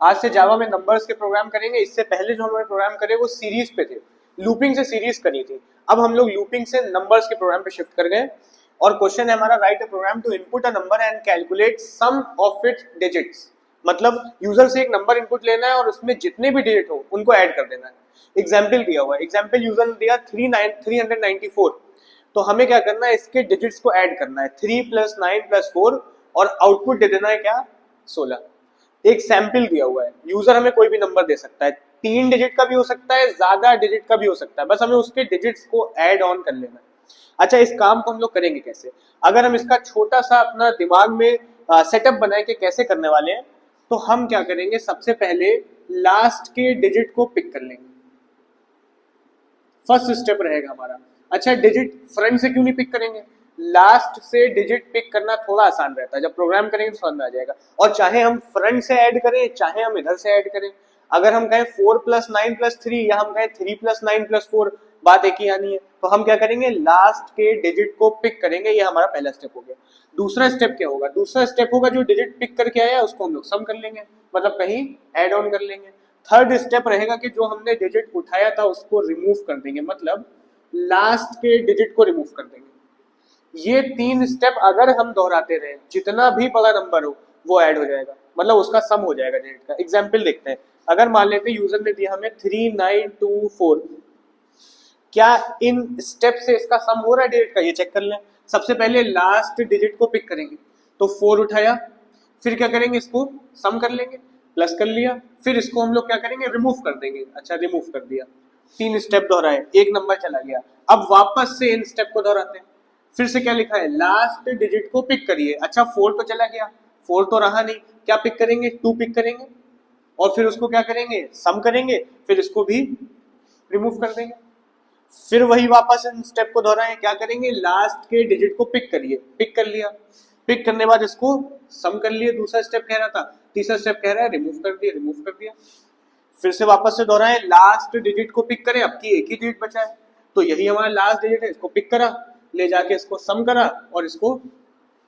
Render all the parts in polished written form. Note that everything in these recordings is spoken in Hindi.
आज से जावा में नंबर्स के प्रोग्राम करेंगे। इससे पहले जो हमने प्रोग्राम करे वो सीरीज पे थे, लूपिंग से सीरीज करी थी। अब हम लोग लूपिंग से नंबर्स के प्रोग्राम पे शिफ्ट कर गए और क्वेश्चन है हमारा, write a program to input a number and calculate sum of its digits. मतलब यूजर से एक नंबर इनपुट लेना है और उसमें जितने भी डिजिट हो उनको ऐड कर देना है। एग्जाम्पल दिया हुआ है, एग्जाम्पल यूजर ने दिया 394, तो हमें क्या करना है, इसके डिजिट्स को ऐड करना है, 3 + 9 + 4, और आउटपुट दे देना है क्या, 16। एक सैंपल दिया हुआ है, यूजर हमें कोई भी नंबर दे सकता है, 3 डिजिट का भी हो सकता है, ज्यादा डिजिट का भी हो सकता है, बस हमें उसके डिजिट्स को ऐड ऑन कर लेना है। अच्छा, इस काम को हम लोग करेंगे कैसे? अगर हम इसका छोटा सा अपना दिमाग में सेटअप बनाए कि कैसे करने वाले हैं, तो हम क्या करेंगे, सबसे पहले लास्ट के डिजिट को पिक कर लेंगे। फर्स्ट स्टेप रहेगा हमारा। अच्छा, डिजिट फ्रंट से क्यों नहीं पिक करेंगे? लास्ट से डिजिट पिक करना थोड़ा आसान रहता है, जब प्रोग्राम करेंगे तो समझ में आ जाएगा। और चाहे हम फ्रंट से ऐड करें, चाहे हम इधर से ऐड करें, अगर हम कहें 4 + 9 + 3 या हम कहें 3 + 9 + 4, बात एक ही आनी है। तो हम क्या करेंगे, लास्ट के डिजिट को पिक करेंगे। ये हमारा पहला स्टेप हो गया। दूसरा स्टेप क्या होगा? दूसरा स्टेप होगा जो डिजिट पिक करके आया उसको हम लोग सम कर लेंगे, मतलब कहीं ऐड ऑन कर लेंगे। थर्ड स्टेप रहेगा कि जो हमने डिजिट उठाया था उसको रिमूव कर देंगे, मतलब लास्ट के डिजिट को रिमूव कर देंगे। ये 3 स्टेप अगर हम दोहराते रहे, जितना भी बड़ा नंबर हो वो ऐड हो जाएगा, मतलब उसका सम हो जाएगा डिजिट का। एग्जाम्पल देखते हैं, अगर मान लेते हैं यूजर ने दिया हमें 3924, क्या इन स्टेप से इसका सम हो रहा है डिजिट का? ये चेक कर लें। सबसे पहले लास्ट डिजिट को पिक करेंगे, तो 4 उठाया, फिर क्या करेंगे, इसको सम कर लेंगे, प्लस कर लिया, फिर इसको हम लोग क्या करेंगे, रिमूव कर देंगे। अच्छा, रिमूव कर दिया, 3 स्टेप दोहराए, एक नंबर चला गया। अब वापस से इन स्टेप को दोहराते हैं, फिर से क्या लिखा है, लास्ट डिजिट को पिक करिए। अच्छा, 4 तो चला गया, 4 तो रहा नहीं, क्या पिक करेंगे, 2 पिक करेंगे, और फिर उसको क्या करेंगे, सम करेंगे, फिर इसको भी रिमूव कर देंगे। फिर वही वापस इन स्टेप को दोहराएं, क्या करेंगे, लास्ट के डिजिट को पिक करिए, पिक कर लिया, पिक करने बाद इसको सम कर लिए, दूसरा स्टेप कह रहा था, तीसरा स्टेप कह रहा है रिमूव कर दिया, रिमूव कर दिया। फिर से वापस से दोहराएं, लास्ट डिजिट को पिक करें, अब की एक ही डिजिट बचा है, तो यही हमारा लास्ट डिजिट है, इसको पिक करा, ले जाके इसको सम करा और इसको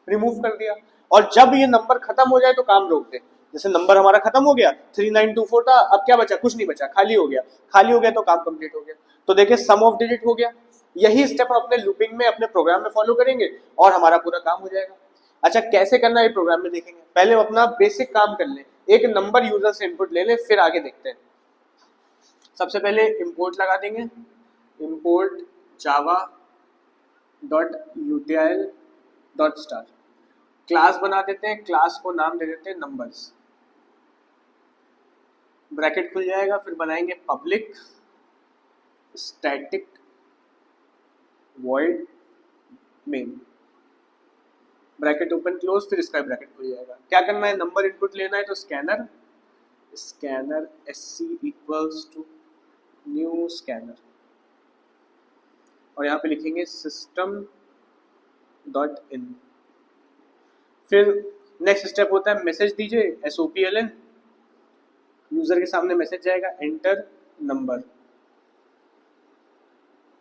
रिमूव कर दिया। और जब ये नंबर खत्म हो जाए तो काम रोक दे। जैसे नंबर हमारा खत्म हो गया, 3924 था, अब क्या बचा, कुछ नहीं बचा, खाली हो गया, खाली हो गया तो काम कंप्लीट हो गया। तो देखिए, सम ऑफ डिजिट हो गया। यही स्टेप हम अपने लूपिंग में, अपने प्रोग्राम में फॉलो करेंगे और हमारा पूरा काम हो जाएगा। अच्छा, कैसे करना है प्रोग्राम में देखेंगे, पहले अपना बेसिक काम कर लें, एक नंबर यूजर से इनपुट ले लें, फिर आगे देखते हैं। सबसे पहले इंपोर्ट लगा देंगे, इंपोर्ट java.util.star, क्लास बना देते हैं, क्लास को नाम दे देते हैं नंबर्स, ब्रैकेट खुल जाएगा, फिर बनाएंगे public static void main, bracket open close, फिर इसका ब्रैकेट खुल जाएगा। क्या करना है, नंबर इनपुट लेना है, तो scanner sc equals to new scanner, और यहाँ पे लिखेंगे system.in। फिर नेक्स्ट स्टेप होता है मैसेज दीजिए, SOPLN, यूजर के सामने मैसेज जाएगा, एंटर नंबर,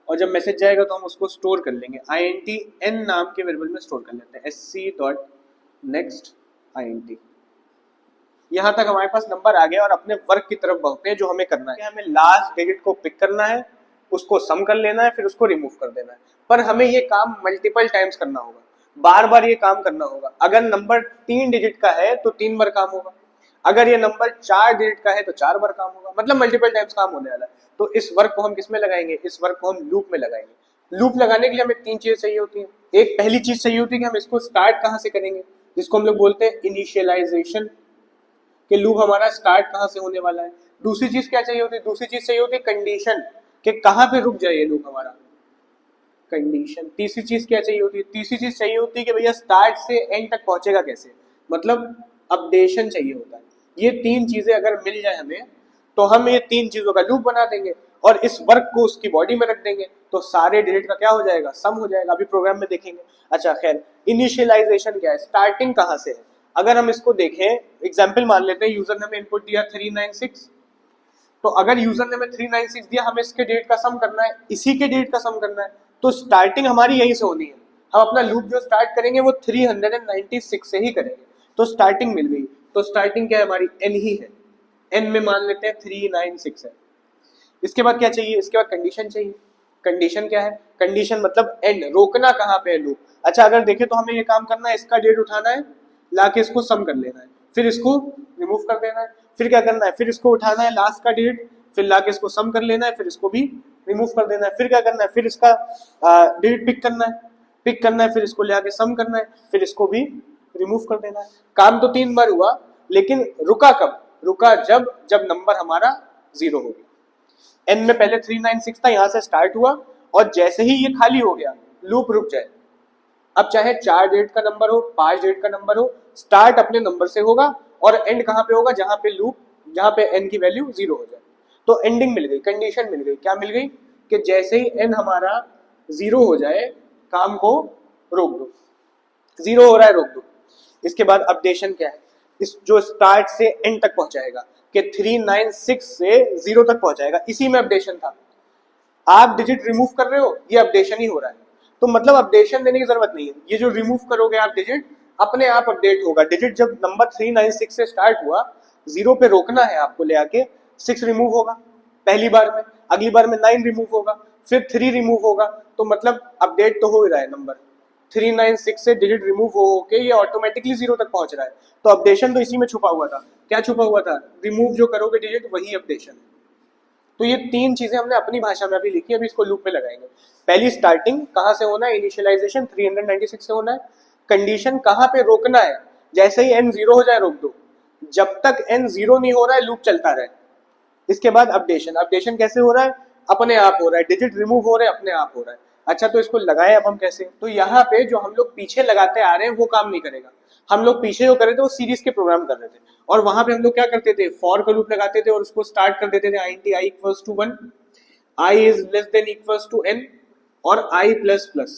और जब मैसेज जाएगा तो हम उसको स्टोर कर लेंगे, int n नाम के वेरिएबल में स्टोर कर लेते हैं, sc.next int। यहाँ तक हमारे पास नंबर आ गया और अपने वर्क की तरफ बढ़ते हैं। जो हमें करना है, हमें लास्ट डिजिट को पिक करना है, उसको सम कर लेना है, फिर उसको रिमूव कर देना है। पर हमें ये काम मल्टीपल टाइम्स करना होगा, बार बार ये काम करना होगा। अगर नंबर 3 डिजिट का है तो 3 बार काम होगा, अगर ये नंबर 4 डिजिट का है तो 4 बार काम होगा, मतलब मल्टीपल टाइम्स काम होने वाला है। तो इस वर्क को हम किस में लगाएंगे, इस वर्क को हम लूप में लगाएंगे। लूप लगाने के लिए हमें 3 चीजें चाहिए होती हैं। एक पहली चीज चाहिए होती है कि हम इसको स्टार्ट कहाँ से करेंगे, जिसको हम लोग बोलते हैं इनिशियलाइजेशन, कि लूप हमारा स्टार्ट कहाँ से होने वाला है। दूसरी चीज क्या चाहिए होती है, दूसरी चीज चाहिए होती है कंडीशन, कि कहाँ पे रुक जाए ये लूप हमारा, कंडीशन। तीसरी चीज क्या चाहिए होती है, तीसरी चीज चाहिए होती है कि भैया स्टार्ट से एंड तक पहुंचेगा कैसे, मतलब अपडेशन चाहिए होता है। ये 3 चीजें अगर मिल जाए हमें, तो हम ये 3 चीजों का लूप बना देंगे और इस वर्क को उसकी बॉडी में रख देंगे, तो सारे डिजिट का क्या हो जाएगा, सम हो जाएगा। अभी प्रोग्राम में देखेंगे। अच्छा, खैर, इनिशियलाइजेशन क्या है, स्टार्टिंग कहाँ से है। अगर हम इसको देखें, एग्जाम्पल मान लेते हैं, यूजर ने हमें इनपुट दिया 396, तो अगर यूजर ने हमें 396 दिया, हमें इसके डेट का सम करना है, इसी के डेट का सम करना है, तो स्टार्टिंग हमारी यहीं से होनी है। हम अपना लूप जो स्टार्ट करेंगे वो 396 से ही करेंगे, तो स्टार्टिंग मिल गई। तो स्टार्टिंग क्या है हमारी, n ही है। n में मान लेते हैं 396 है। इसके बाद क्या चाहिए, इसके बाद कंडीशन चाहिए। कंडीशन क्या है, कंडीशन मतलब एंड, रोकना कहाँ पे है लूप। अच्छा अगर देखें तो हमें ये काम करना है, इसका डेट उठाना है, लाके इसको सम कर लेना है, फिर इसको रिमूव कर देना है, फिर क्या करना है, फिर इसको उठाना है लास्ट का डेट, फिर लाके इसको सम कर लेना है, फिर इसको भी रिमूव कर देना है, फिर क्या करना है, फिर इसका डेट पिक करना है, फिर इसको ले आके सम करना है, फिर इसको भी रिमूव कर देना है। काम तो 3 बार हुआ, लेकिन रुका कब, रुका जब नंबर हमारा 0 हो गया। n में पहले 396 था, यहां से स्टार्ट हुआ, और जैसे ही ये खाली हो गया लूप रुक जाए। अब चाहे 4 डिजिट का नंबर हो, 5 डिजिट का नंबर हो, स्टार्ट अपने नंबर से होगा और एंड कहां पे होगा, जहां पे लूप, जहां पे n की वैल्यू 0 हो जाए। तो एंडिंग मिल गई, कंडीशन मिल गई, क्या मिल गई कि जैसे ही n हमारा 0 हो जाए काम को रोक दो, 0 हो रहा है रोक दो। इसके बाद अपडेशन क्या है, इस जो स्टार्ट से एंड तक पहुंचाएगा, कि 396 से 0 तक पहुंचाएगा, इसी में अपडेशन था। आप डिजिट रिमूव कर रहे हो, ये अपडेशन ही हो रहा है, तो मतलब अपडेशन देने की जरूरत नहीं है। ये जो रिमूव करोगे आप डिजिट, अपने आप अपडेट होगा। डिजिट जब नंबर 396 से स्टार्ट हुआ, 0 पे रोकना है आपको, ले आके 6 रिमूव होगा पहली बार में, अगली बार में 9 रिमूव होगा, फिर 3 रिमूव होगा, तो मतलब अपडेट तो हो ही रहा है नंबर। 396 से डिजिट रिमूव हो के ये ऑटोमेटिकली 0 तक पहुंच रहा है, तो अपडेशन तो इसी में छुपा हुआ था। क्या छुपा हुआ था, रिमूव जो करोगे डिजिट वही अपडेशन है। तो ये 3 चीजें हमने अपनी भाषा में अभी लिखी, अभी इसको लूप में लगाएंगे। पहली स्टार्टिंग कहां से होना है, इनिशियलाइजेशन 396 से होना है। कंडीशन कहां पे रोकना है, जैसे ही n 0 हो जाए रोक दो, जब तक n 0 नहीं हो रहा है लूप चलता रहे। इसके बाद अपडेशन, अपडेशन कैसे हो रहा है, अपने आप हो रहा है, डिजिट रिमूव हो रहे हैं, अपने आप हो रहा है। अच्छा तो इसको लगाएं अब हम कैसे, तो यहाँ पे जो हम लोग पीछे लगाते आ रहे हैं वो काम नहीं करेगा। हम लोग पीछे जो कर रहे थे वो सीरीज के प्रोग्राम कर रहे थे, और वहां पे हम लोग क्या करते थे, फॉर का लूप लगाते थे और उसको स्टार्ट कर देते थे i equals to 1, i is less than equals to n और i प्लस प्लस।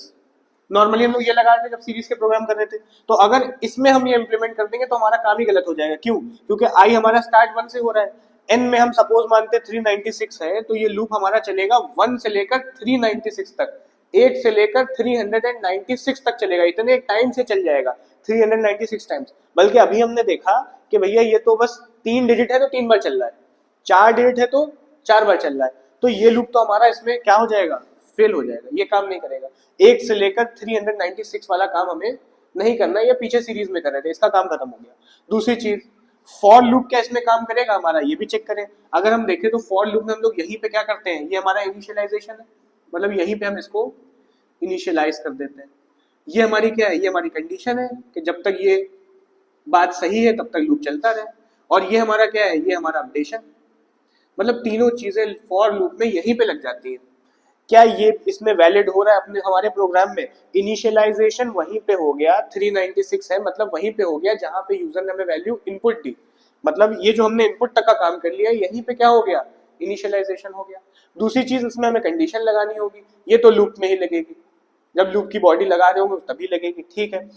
नॉर्मली हम लोग ये लगा रहे थे जब सीरीज के प्रोग्राम कर रहे थे। तो अगर इसमें हम ये इंप्लीमेंट कर देंगे तो हमारा काम ही गलत हो जाएगा। क्यों, क्योंकि i हमारा स्टार्ट 1 से हो रहा है, n में हम सपोज मानते 396 है, तो ये लूप हमारा चलेगा 1 से लेकर 396 तक, 8 से लेकर 396 तक चलेगा, इतने टाइम से चल जाएगा 396 टाइम्स। बल्कि अभी हमने देखा कि भैया ये तो बस 3 डिजिट है तो 3 बार चल रहा है, 4 डिजिट है तो 4 बार चल रहा है, तो ये लूप तो हमारा इसमें क्या हो जाएगा, फेल हो जाएगा, ये काम नहीं करेगा। 1 से लेकर 396 वाला काम हमें नहीं करना, ये पीछे सीरीज में कर रहे थे, इसका काम खत्म हो गया। दूसरी चीज, फॉर लूप क्या इसमें काम करेगा हमारा, ये भी चेक करें। अगर हम देखें तो फॉर लूप में हम लोग यहीं पे क्या करते हैं, ये हमारा इनिशियलाइजेशन है, मतलब यहीं पे हम इसको इनिशियलाइज कर देते हैं। ये हमारी क्या है, ये हमारी कंडीशन है कि जब तक ये बात सही है तब तक लूप चलता रहे। और ये हमारा क्या है, ये हमारा अपडेशन। मतलब तीनों चीजें फॉर लूप में यहीं पे लग जाती है। क्या ये इसमें वैलिड हो रहा है अपने हमारे प्रोग्राम में, इनिशियलाइजेशन वहीं पे हो गया, 396 है मतलब वहीं पे हो गया जहां पे यूजर ने हमें वैल्यू इनपुट दी, मतलब ये जो हमने इनपुट तक का काम कर लिया यहीं पे क्या हो गया, इनिशियलाइजेशन हो गया। दूसरी चीज इसमें हमें कंडीशन लगानी होगी, ये तो लूप में ही लगेगी, जब लूप की बॉडी लगा रहे होंगे तभी लगेगी, ठीक है।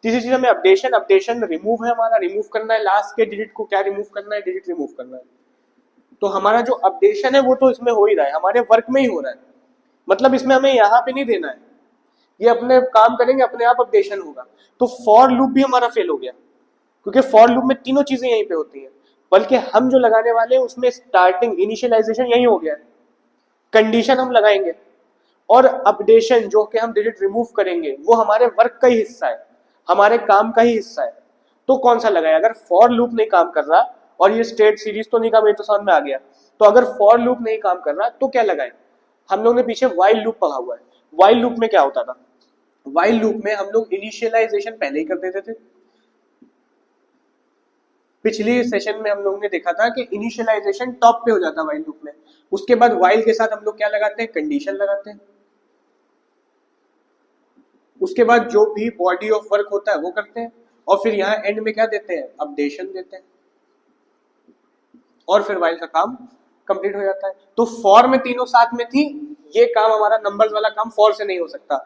तीसरी चीज हमें अपडेशन, अपडेशन रिमूव है हमारा, रिमूव करना है लास्ट के डिजिट को, क्या रिमूव करना है, डिजिट रिमूव करना है। तो हमारा जो अपडेशन है वो तो इसमें हो ही रहा है, हमारे वर्क में ही हो रहा है, मतलब इसमें हमें यहाँ पे नहीं देना है, ये अपने काम करेंगे अपने आप अपडेशन होगा। तो फॉर लूप भी हमारा फेल हो गया, क्योंकि फॉर लूप में तीनों चीजें यहीं पे होती हैं, बल्कि हम जो लगाने वाले हैं उसमें स्टार्टिंग इनिशियलाइजेशन यही हो गया है, कंडीशन हम लगाएंगे और अपडेशन जो कि हम डिजिट रिमूव करेंगे वो हमारे वर्क का ही हिस्सा है, हमारे काम का ही हिस्सा है। तो कौन सा लगाए, अगर फॉर लूप नहीं काम कर रहा और ये स्टेट सीरीज तो नहीं काम, ये तो समझ में आ गया। तो अगर फॉर लूप नहीं काम कर रहा तो क्या लगाए, हम लोग ने पीछे वाइल लूप पढ़ा हुआ है। वाइल लूप में क्या होता था, वाइल लूप में हम लोग इनिशियलाइजेशन पहले ही कर देते थे। पिछली सेशन में हम लोग ने देखा था कि इनिशियलाइजेशन टॉप पे हो जाता है वाइल लूप में, उसके बाद वाइल के साथ हम लोग क्या लगाते हैं, कंडीशन लगाते हैं, उसके बाद जो भी बॉडी ऑफ वर्क होता है वो करते हैं, और फिर यहाँ एंड में क्या देते हैं, अपडेशन देते हैं, और फिर वाइल का काम कंप्लीट हो जाता है। तो फॉर में तीनों साथ में थी, ये काम हमारा नंबर्स वाला काम फॉर से नहीं हो सकता,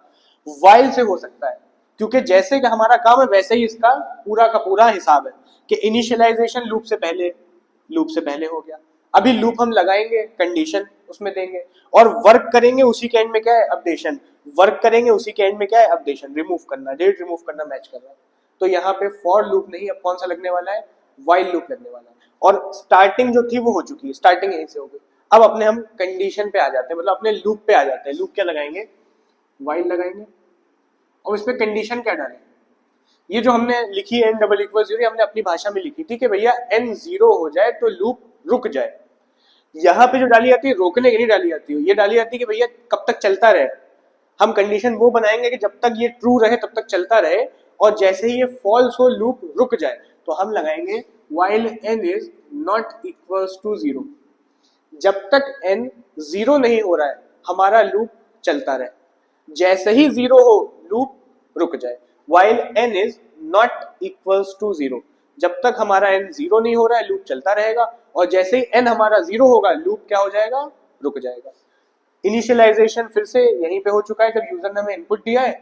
वाइल से हो सकता है, क्योंकि जैसे कि हमारा काम है वैसे ही इसका पूरा का पूरा हिसाब है कि इनिशियलाइजेशन लूप से पहले हो गया। अभी लूप हम लगाएंगे, कंडीशन उसमें देंगे और वर्क करेंगे, उसी के एंड में क्या है, अपडेशन, वर्क करेंगे उसी के एंड में क्या है, अपडेशन, रिमूव करना, डेट रिमूव करना, मैच करना। तो यहाँ पे फॉर लूप नहीं, अब कौन सा लगने वाला है, वाइल लूप लगने वाला है। और स्टार्टिंग जो थी वो हो चुकी है, स्टार्टिंग यहीं से हो गई। अब अपने हम कंडीशन पे आ जाते हैं, मतलब अपने लूप पे आ जाते हैं। लूप क्या लगाएंगे, वाइल लगाएंगे, और इस पे कंडीशन क्या डालें, ये जो हमने लिखी है n डबल इक्वल 0, हमने अपनी भाषा में लिखी थी कि भैया n 0 हो जाए तो लूप रुक जाए। यहाँ पे जो डाली जाती है रोकने की नहीं डाली जाती है, ये डाली जाती है कि भैया कब तक चलता रहे। हम कंडीशन वो बनाएंगे कि जब तक ये ट्रू रहे तब तक चलता रहे, और जैसे ही ये फॉल्स हो लूप रुक जाए तो हम लगाएंगे while n is not equals to 0। जब तक n 0 नहीं हो रहा है हमारा लूप चलता रहे, जैसे ही 0 हो लूप रुक जाए। while n is not equals to 0, जब तक हमारा n 0 नहीं हो रहा है लूप चलता रहेगा, और जैसे ही n हमारा 0 होगा लूप क्या हो जाएगा, रुक जाएगा। इनिशियलाइजेशन फिर से यहीं पे हो चुका है, जब यूजर ने हमें इनपुट दिया है,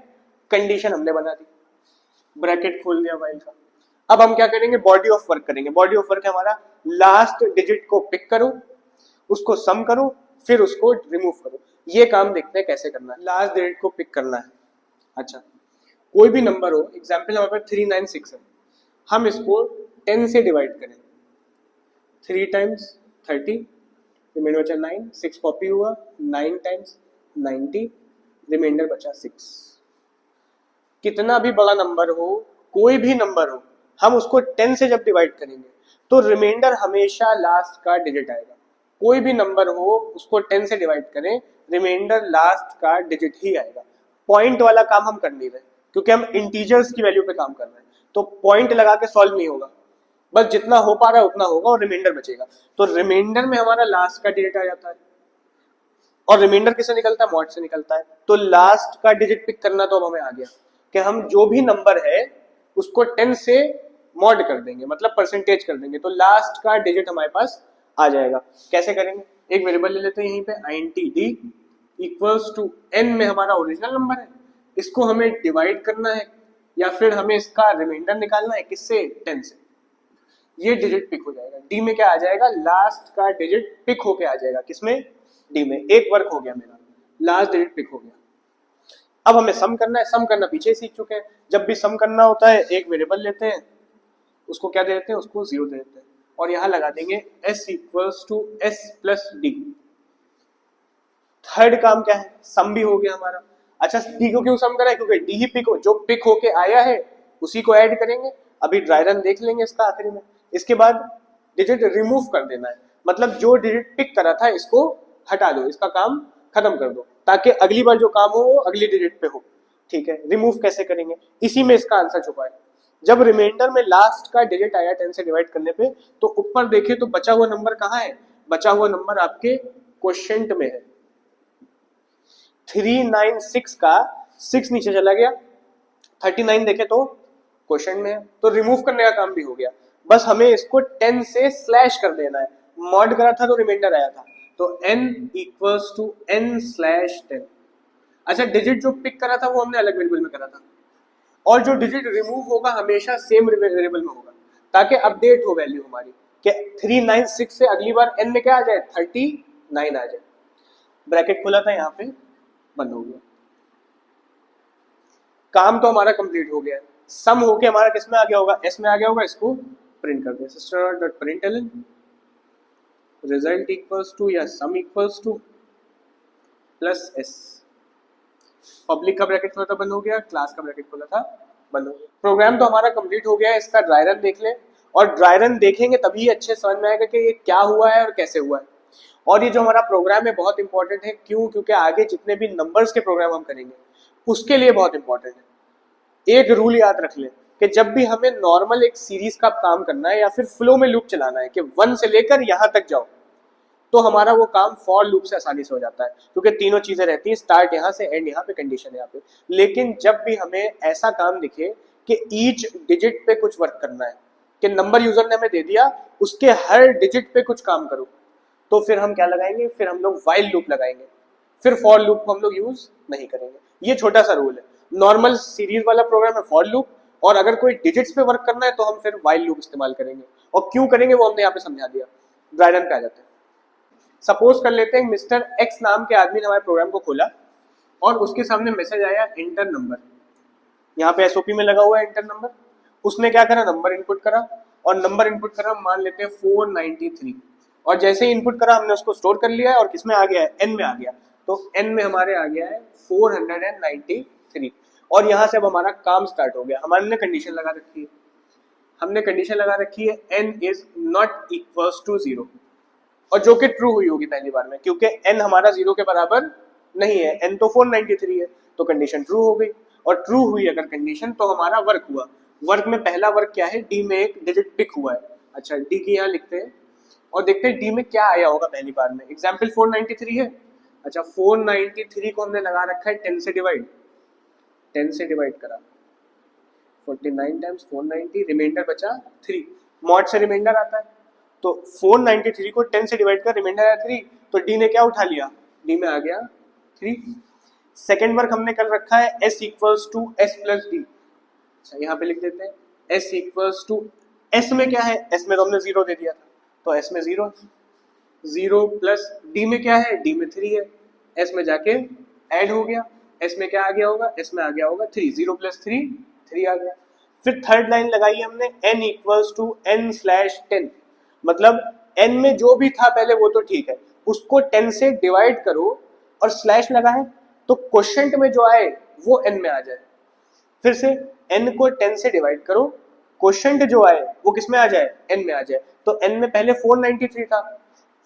कंडीशन हमने बना दी, ब्रैकेट खोल दिया वाइल का। अब हम क्या करेंगे, बॉडी ऑफ वर्क करेंगे। बॉडी ऑफ वर्क है हमारा लास्ट डिजिट को पिक करो, उसको सम करो, फिर उसको रिमूव करो। ये काम देखते हैं कैसे करना है। लास्ट डिजिट को पिक करना है। अच्छा, कोई भी नंबर हो, एग्जाम्पल हमारे पास 396 है, हम इसको 10 से डिवाइड करें। 3 टाइम्स 30, रिमाइंडर बचा 9, 6 कॉपी हुआ, 9 टाइम्स 90, रिमाइंडर बचा 6। कितना भी बड़ा नंबर हो, कोई भी नंबर हो, हम उसको 10 से जब डिवाइड करेंगे तो रिमाइंडर हमेशा लास्ट का डिजिट आएगा। कोई भी नंबर हो उसको 10 से डिवाइड करें, रिमाइंडर लास्ट का डिजिट ही आएगा। पॉइंट वाला काम हम कर नहीं रहे क्योंकि हम इंटीजर्स की वैल्यू पे काम कर रहे हैं, तो पॉइंट लगा के सॉल्व नहीं होगा, बस जितना हो पा रहा है उतना होगा और रिमाइंडर बचेगा। तो रिमाइंडर में हमारा लास्ट का डिजिट आ जाता है, और रिमाइंडर किससे निकलता है, मॉड से निकलता है। तो लास्ट का डिजिट पिक करना तो अब हमें आ गया कि हम जो भी नंबर है उसको 10 से मॉड कर देंगे, मतलब परसेंटेज कर देंगे, तो लास्ट का डिजिट हमारे पास आ जाएगा। कैसे करेंगे, एक वेरिएबल ले लेते हैं यहीं पे int d equals to n में हमारा ओरिजिनल नंबर है, इसको हमें डिवाइड करना है या फिर हमें इसका रिमाइंडर निकालना है, किससे, 10 से। ये डिजिट पिक हो जाएगा, डी में क्या आ जाएगा, लास्ट का डिजिट पिक होके आ जाएगा, किसमें, डी में। एक वर्क हो गया मेरा, लास्ट डिजिट पिक हो गया। अब हमें सम करना है, सम करना पीछे सीख चुके हैं। जब भी सम करना होता है एक वेरिएबल लेते हैं, उसको क्या दे देते हैं, उसको 0 दे देते हैं, और यहां लगा देंगे s equals to s plus d. Third काम क्या है, सम भी हो गया हमारा। अच्छा, डी को क्यों सम करा है, क्योंकि डी ही पिक हो, जो पिक होके आया है उसी को ऐड करेंगे। अभी ड्राई रन देख लेंगे इसका आखिरी में। इसके बाद डिजिट रिमूव कर देना है, मतलब जो डिजिट पिक करा था इसको हटा दो, इसका काम खत्म कर दो, ताकि अगली बार जो काम हो वो अगली डिजिट पे हो। ठीक है, रिमूव कैसे करेंगे, इसी में इसका आंसर छुपा है। जब रिमाइंडर में लास्ट का डिजिट आया 10 से डिवाइड करने पे, तो ऊपर देखे तो बचा हुआ नंबर कहाँ है, बचा हुआ नंबर आपके क्वोशिएंट में है। 396 का 6 नीचे चला गया, 39 देखे तो क्वोशिएंट में है, तो रिमूव करने का काम भी हो गया। बस हमें इसको 10 से स्लैश कर देना है। मॉड करा था तो रिमाइंडर आया था, तो n equals to n slash 10। अच्छा, डिजिट जो पिक करा था वो हमने अलग वेरिएबल में करा था, और जो डिजिट रिमूव होगा हमेशा सेम वेरिएबल में होगा, ताकि अपडेट हो वैल्यू हमारी कि 396 से अगली बार n में क्या आ जाए, 39 आ जाए। ब्रैकेट खुला था यहाँ पे, बंद हो गया। काम तो हमारा कंप्लीट हो गया है। सम होके हमारा किस में आ गया होगा, s में आ गया होगा। इसको प्रिंट कर दे, sister.println रिजल्ट इक्वल्स टू या सम equals two plus s। Public का ब्रैकेट खुला था, बंद हो गया, क्लास का ब्रैकेट खुला था, बंद हो गया। प्रोग्राम तो हमारा कंप्लीट हो गया है। इसका ड्राई रन देख लें, और ड्राई रन देखेंगे तभी अच्छे समझ में आएगा कि ये क्या हुआ है और कैसे हुआ है। और ये जो हमारा प्रोग्राम है बहुत इंपॉर्टेंट है, क्यों, क्योंकि आगे जितने भी नंबर्स के प्रोग्राम हम करेंगे उसके लिए बहुत इंपॉर्टेंट है। एक रूल याद रख लें कि जब भी हमें नॉर्मल एक सीरीज का काम करना है या फिर फ्लो में लूप चलाना है कि 1 से लेकर यहां तक जाओ, तो हमारा वो काम फॉर लूप से आसानी से हो जाता है, क्योंकि तीनों चीजें रहती हैं, स्टार्ट यहाँ से, एंड यहाँ पे, कंडीशन यहाँ पे। लेकिन जब भी हमें ऐसा काम दिखे कि ईच डिजिट पे कुछ वर्क करना है, कि नंबर यूजर ने हमें दे दिया, उसके हर डिजिट पे कुछ काम करो, तो फिर हम क्या लगाएंगे, फिर हम लोग व्हाइल लूप लगाएंगे, फिर फॉर लूप को हम लोग यूज नहीं करेंगे। ये छोटा सा रूल है। नॉर्मल सीरीज वाला प्रोग्राम है फॉर लूप, और अगर कोई डिजिट्स पे वर्क करना है तो हम फिर व्हाइल लूप इस्तेमाल करेंगे। और क्यों करेंगे वो हमने यहाँ पे समझा दिया। ड्राई रन पे आ जाते हैं। सपोज कर लेते हैं मिस्टर एक्स नाम के आदमी ने हमारे प्रोग्राम को खोला और उसके सामने मैसेज आया एंटर नंबर, यहाँ पे एसओपी में लगा हुआ है एंटर नंबर। उसने क्या करा, नंबर इनपुट करा, और नंबर इनपुट करा, मान लेते हैं 493, और जैसे ही इनपुट करा हमने उसको स्टोर कर लिया है और किसमें आ गया है, एन में आ गया। तो एन में हमारे आ गया है 493, और यहाँ से अब हमारा काम स्टार्ट हो गया। हमने कंडीशन लगा रखी है, हमने कंडीशन लगा रखी है n is not equals to 0, और जो कि ट्रू हुई होगी पहली बार में, क्योंकि n हमारा 0 के बराबर नहीं है, n तो 493 है, तो कंडीशन ट्रू हो गई। और ट्रू हुई अगर कंडीशन तो हमारा वर्क हुआ। वर्क में पहला वर्क क्या है, डी में एक डिजिट पिक हुआ है। अच्छा, डी की यहाँ लिखते हैं और देखते हैं डी में क्या आया होगा पहली बार में। एग्जाम्पल 493 है। अच्छा, 493 को हमने लगा रखा है 10 से डिवाइड, 10 से डिवाइड करा, 49 टाइम्स 490, रिमाइंडर बचा 3, मॉड से रिमाइंडर आता है, तो 493 को 10 से डिवाइड कर, रिमाइंडर आया 3, तो डी ने क्या उठा लिया, डी में आ गया 3। सेकेंड वर्क हमने कर रखा है s equals to s plus d. अच्छा, यहाँ पे लिख देते हैं s इक्वल्स टू, s में क्या है, s में तो हमने 0 दे दिया था, तो s में 0, 0 प्लस d में क्या है, d में 3 है, s में जाके ऐड हो गया, s में क्या आ गया होगा, s में आ गया होगा 3, 0 प्लस 3, 3 आ गया। फिर थर्ड लाइन लगाई हमने n इक्वल्स टू n/10, मतलब n में जो भी था पहले वो तो ठीक है, उसको 10 से डिवाइड करो और स्लैश लगा है तो क्वोशंट में जो आए वो n में आ जाए। फिर से n को 10 से डिवाइड करो, क्वोशंट जो आए वो किस में आ जाए, n में आ जाए। तो n में पहले 493 था,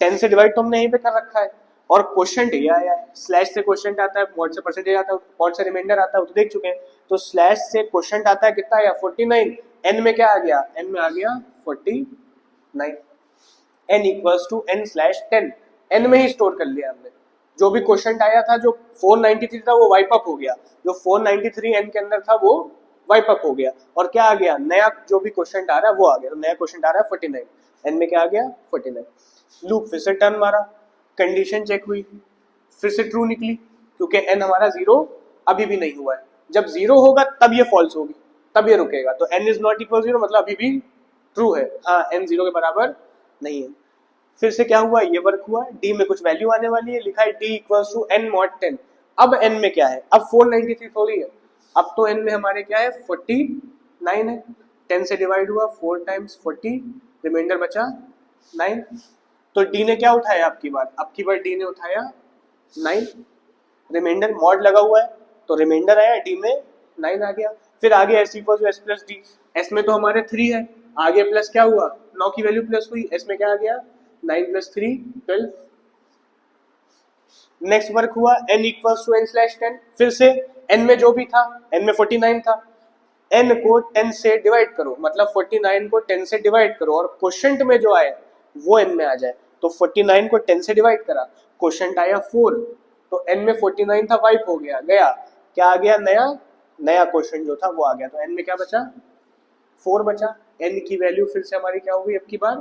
10 से डिवाइड तो हमने यहीं पे कर रखा है, और क्वोशंट ये आया है। स्लैश से क्वोशंट आता है, मॉड से परसेंटेज आता है, मॉड से रिमाइंडर आता है, वो तो देख चुके हैं। तो स्लैश से क्वोशंट आता है कितना आया, 49, n में क्या आ गया, n में आ गया 49, n equals to n/10, n में ही स्टोर कर लिया हमने। जो भी क्वेश्चन आया था, जो 493 था वो वाइप अप हो गया, जो 493 n के अंदर था वो वाइप अप हो गया, और क्या आ गया, नया जो भी क्वेश्चन आ रहा है वो आ गया। तो नया क्वेश्चन आ रहा है 49, n में क्या आ गया 49। लूप फिर से टर्न मारा, कंडीशन चेक हुई, फिर से ट्रू निकली, क्योंकि n हमारा 0 अभी भी नहीं हुआ है। जब 0 होगा तब ये फॉल्स होगी, तब ये रुकेगा। तो n इज नॉट इक्वल 0 मतलब अभी भी ट्रू है, हाँ n 0 के बराबर नहीं है। फिर से क्या हुआ, ये वर्क हुआ, d में कुछ वैल्यू आने वाली है, लिखा है d equals to n mod 10। अब n में क्या है, अब 493 थोड़ी है, अब तो n में हमारे क्या है 49 है, 10 से डिवाइड हुआ, 4 टाइम्स 40, रिमाइंडर बचा 9। तो d ने क्या उठाया, अब की बार d ने उठाया 9, रिमाइंडर मॉड लगा हुआ है तो रिमाइंडर आया, d में 9 आ गया। फिर आगे s equals to s plus d, s में तो हमारे 3 है, आगे प्लस क्या हुआ, 9 की वैल्यू प्लस हुई, s में क्या आ गया 9 प्लस 3 12। नेक्स्ट वर्क हुआ n इक्वल्स टू n/10, फिर से n में जो भी था, n में 49 था, n को 10 से डिवाइड करो, मतलब 49 को 10 से डिवाइड करो और क्वोशंट में जो आए वो n में आ जाए। तो 49 को 10 से डिवाइड करा, क्वोशंट आया 4, तो n में 49 था वाइप हो गया, क्या आ गया, नया क्वोशंट जो था वो आ गया। तो n में क्या बचा, 4 बचा। n की वैल्यू फिर से हमारी क्या हो गई, अब की बार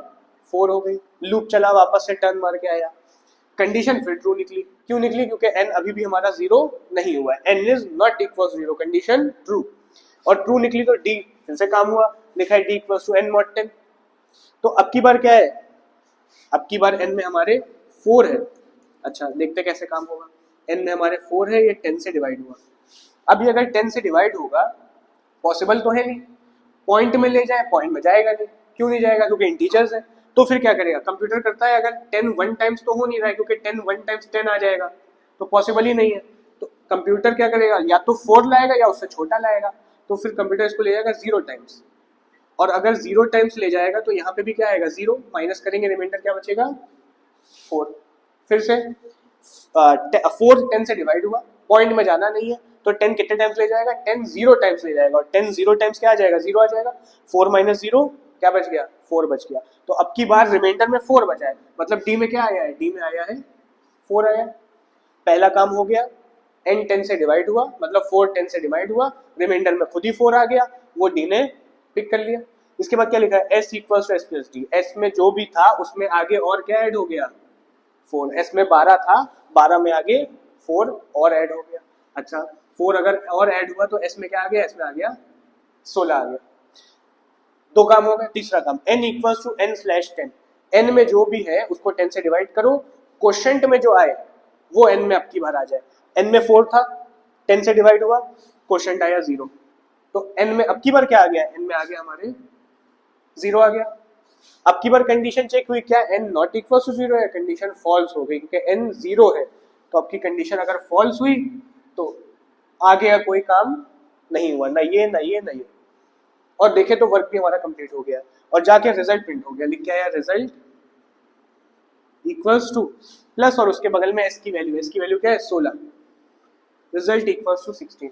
4 हो गई। लूप चला, वापस से टर्न मार के आया, कंडीशन फिर ट्रू निकली। क्यों निकली, क्योंकि n अभी भी हमारा 0 नहीं हुआ है, n is not equal 0, condition true, और ट्रू निकली तो d फिर से काम हुआ, लिखा है d equal to n mod 10। तो अब की बार क्या है, अब की बार n में हमारे 4 है। अच्छा, देखते कैसे काम होगा, n में हमारे 4 है, ये 10 से डिवाइड हुआ। अब ये अगर 10 से डिवाइड होगा, पॉसिबल तो है नहीं, पॉइंट में ले जाए, पॉइंट में जाएगा नहीं। क्यों नहीं जाएगा, क्योंकि इंटीजर्स है। तो फिर क्या करेगा, कंप्यूटर करता है, अगर 10 1 टाइम्स तो हो नहीं रहा है, क्योंकि 10 1 टाइम्स 10 आ जाएगा, तो पॉसिबल ही नहीं है। तो कंप्यूटर क्या करेगा, या तो 4 लाएगा या उससे छोटा लाएगा। तो फिर कंप्यूटर इसको ले जाएगा 0 टाइम्स, और अगर 0 टाइम्स ले जाएगा तो यहाँ पे भी क्या आएगा 0, माइनस करेंगे, रिमाइंडर क्या बचेगा 4। फिर से 4 10 से डिवाइड हुआ, पॉइंट में जाना नहीं है, तो 10 कितने टाइम्स ले जाएगा, 10 0 टाइम्स ले जाएगा, और 10 0 टाइम्स क्या आ जाएगा, 0 आ जाएगा। 4 माइनस 0 क्या बच गया, 4 बच गया। तो अब की बार रिमाइंडर में 4 बचा है, मतलब डी में क्या आया है, डी में आया है 4 आया। पहला काम हो गया, n 10 से डिवाइड हुआ, मतलब 4 10 से डिवाइड हुआ, रिमाइंडर में खुद ही 4 आ गया, वो डी ने पिक कर लिया। इसके बाद क्या लिखा है, s equals to s plus d, s में जो भी था उसमें आगे और क्या ऐड हो गया 4, s में 12 था, 12 में आगे 4 और ऐड हो गया। अच्छा, 4 अगर और ऐड हुआ तो s में क्या आ गया, s में आ गया 16 आ गया। 2 काम हो गए। तीसरा काम, n equals to n/10, n में जो भी है उसको 10 से डिवाइड करो, क्वोशंट में जो आए वो n में अब की बार आ जाए। n में 4 था, 10 से डिवाइड हुआ, क्वोशंट आया 0, तो n में अब की बार क्या आ गया, n में आ गया हमारे 0 आ गया। अब की बार कंडीशन चेक हुई, क्या n नॉट इक्वल टू 0 है, कंडीशन फॉल्स हो गई क्योंकि n 0 है। तो अब की कंडीशन अगर फॉल्स हुई तो आगे का कोई काम नहीं हुआ, ना ये ना ये ना ये। और देखे तो वर्क भी हमारा कंप्लीट हो गया और जाके रिजल्ट प्रिंट हो गया। लिख के आया रिजल्ट इक्वल्स टू प्लस और उसके बगल में s की वैल्यू क्या है 16, रिजल्ट इक्वल्स टू 16।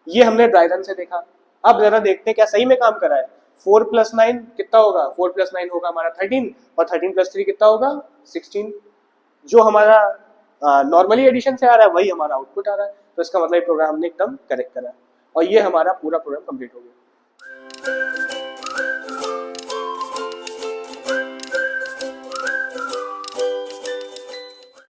ये हमने ड्राई रन से देखा। अब जरा देखते हैं क्या सही में काम करा है। 4 + 9 कितना होगा, 4 + 9 होगा हमारा 13 और 13 + 3 कितना होगा 16। जो हमारा नॉर्मली एडिशन से आ रहा है वही हमारा आउटपुट आ रहा है। तो इसका मतलब प्रोग्राम ने एकदम करेक्ट करा है और ये हमारा पूरा प्रोग्राम कंप्लीट हो गया।